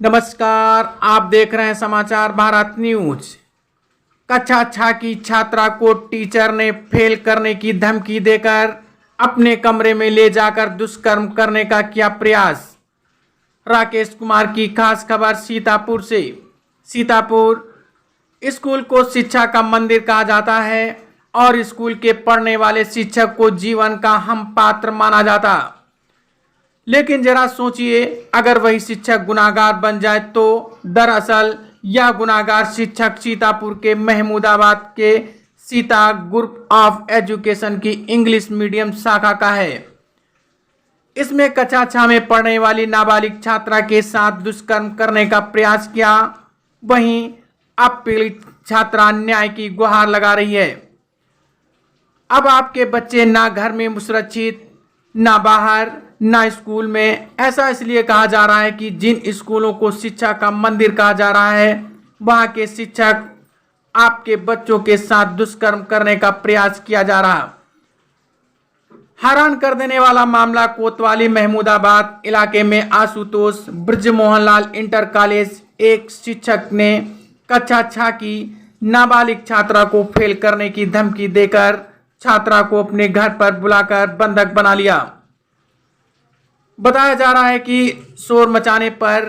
नमस्कार, आप देख रहे हैं समाचार भारत न्यूज। कक्षा 6 की छात्रा को टीचर ने फेल करने की धमकी देकर अपने कमरे में ले जाकर दुष्कर्म करने का किया प्रयास। राकेश कुमार की खास खबर सीतापुर से। सीतापुर स्कूल को शिक्षा का मंदिर कहा जाता है और स्कूल के पढ़ने वाले शिक्षक को जीवन का हम पात्र माना जाता। लेकिन जरा सोचिए, अगर वही शिक्षक गुनाहगार बन जाए तो दरअसल यह गुनाहगार शिक्षक सीतापुर के महमूदाबाद के सीता ग्रुप ऑफ एजुकेशन की इंग्लिश मीडियम शाखा का है। इसमें कक्षा 6 में पढ़ने वाली नाबालिग छात्रा के साथ दुष्कर्म करने का प्रयास किया। वहीं अब पीड़ित छात्रा न्याय की गुहार लगा रही है। अब आपके बच्चे ना घर में सुरक्षित, ना बाहर, ना स्कूल में। ऐसा इसलिए कहा जा रहा है कि जिन स्कूलों को शिक्षा का मंदिर कहा जा रहा है, वहां के शिक्षक आपके बच्चों के साथ दुष्कर्म करने का प्रयास किया जा रहा। हैरान कर देने वाला मामला कोतवाली महमूदाबाद इलाके में आशुतोष ब्रजमोहन लाल इंटर कॉलेज एक शिक्षक ने कक्षा 6 की नाबालिग छात्रा को फेल करने की धमकी देकर छात्रा को अपने घर पर बुलाकर बंधक बना लिया। बताया जा रहा है कि शोर मचाने पर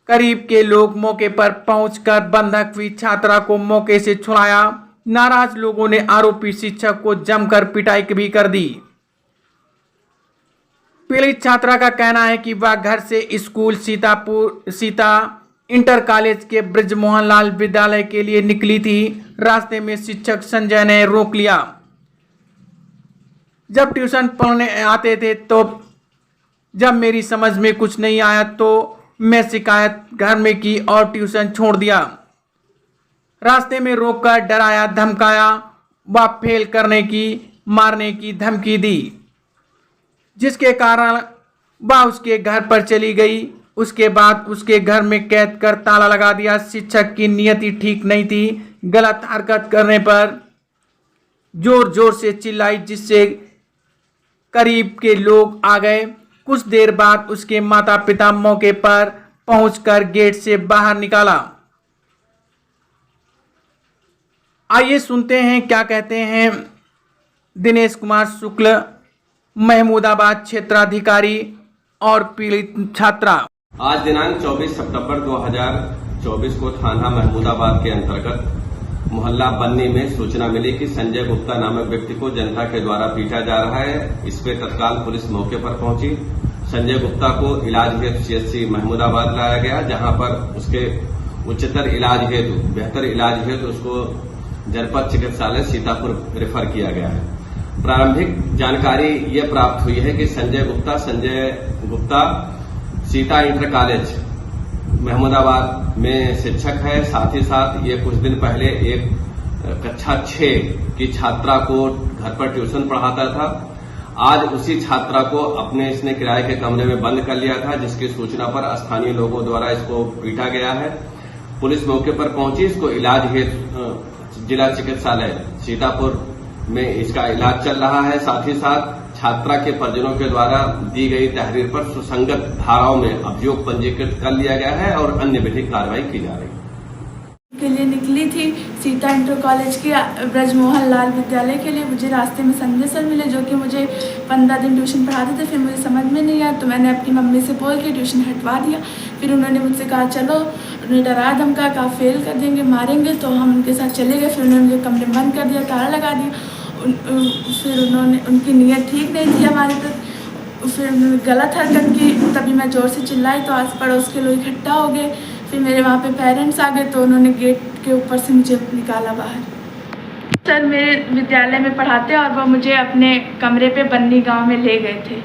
करीब के लोग मौके पर पहुंचकर बंधक हुई छात्रा को मौके से छुड़ाया। नाराज लोगों ने आरोपी शिक्षक को जमकर पिटाई भी कर दी। पीड़ित छात्रा का कहना है कि वह घर से स्कूल सीता इंटर कॉलेज के ब्रजमोहन लाल विद्यालय के लिए निकली थी। रास्ते में शिक्षक संजय ने रोक लिया। जब ट्यूशन पढ़ने आते थे तो जब मेरी समझ में कुछ नहीं आया तो मैं शिकायत घर में की और ट्यूशन छोड़ दिया। रास्ते में रोककर डराया धमकाया, वह फेल करने की मारने की धमकी दी, जिसके कारण वह उसके घर पर चली गई। उसके बाद उसके घर में कैद कर ताला लगा दिया। शिक्षक की नियति ठीक नहीं थी। गलत हरकत करने पर जोर जोर से चिल्लाई, जिससे करीब के लोग आ गए। कुछ देर बाद उसके माता पिता मौके पर पहुंचकर गेट से बाहर निकाला। आइए सुनते हैं क्या कहते हैं दिनेश कुमार शुक्ल, महमूदाबाद क्षेत्राधिकारी और पीड़ित छात्रा। आज दिनांक 24 सितंबर 2024 को थाना महमूदाबाद के अंतर्गत मोहल्ला बन्नी में सूचना मिली कि संजय गुप्ता नामक व्यक्ति को जनता के द्वारा पीटा जा रहा है। इस पे तत्काल पुलिस मौके पर पहुंची। संजय गुप्ता को इलाज हेतु सीएचसी महमूदाबाद लाया गया, जहां पर उसके उच्चतर इलाज हेतु, बेहतर इलाज हेतु उसको जनपद चिकित्सालय सीतापुर रेफर किया गया है। प्रारंभिक जानकारी ये प्राप्त हुई है कि संजय गुप्ता सीता इंटर कॉलेज महमूदाबाद में शिक्षक है। साथ ही साथ ये कुछ दिन पहले एक कक्षा 6 की छात्रा को घर पर ट्यूशन पढ़ाता था। आज उसी छात्रा को अपने इसने किराए के कमरे में बंद कर लिया था, जिसकी सूचना पर स्थानीय लोगों द्वारा इसको पीटा गया है। पुलिस मौके पर पहुंची। इसको इलाज हेतु जिला चिकित्सालय सीतापुर में इसका इलाज चल रहा है। साथ ही साथ छात्रा के परिजनों के द्वारा दी गई तहरीर पर सुसंगत धाराओं में अभियोग पंजीकृत कर लिया गया है और अन्य विधिक कार्रवाई की जा रही है। के लिए निकली थी सीता इंटर कॉलेज की ब्रजमोहन लाल विद्यालय के लिए। मुझे रास्ते में संजय सर मिले, जो कि मुझे 15 दिन ट्यूशन पढ़ाते थे। फिर मुझे समझ में नहीं आया तो मैंने अपनी मम्मी से बोल के ट्यूशन हटवा दिया। फिर उन्होंने मुझसे कहा चलो, उन्होंने डराया धमका, कहा फेल कर देंगे, मारेंगे। तो हम उनके साथ चले गए। फिर उन्होंने मुझे कमरे में बंद कर दिया, ताला लगा दिया। फिर उन्होंने, उनकी नीयत ठीक नहीं थी हमारे प्रति। फिर उन्होंने गलत हरकत की। तभी मैं जोर से चिल्लाई तो आस पड़ोस के लोग इकट्ठा हो गए। फिर मेरे वहाँ पे पेरेंट्स आ गए तो उन्होंने गेट के ऊपर से मुझे निकाला बाहर। सर मेरे विद्यालय में पढ़ाते और वो मुझे अपने कमरे पे बन्नी गांव में ले गए थे।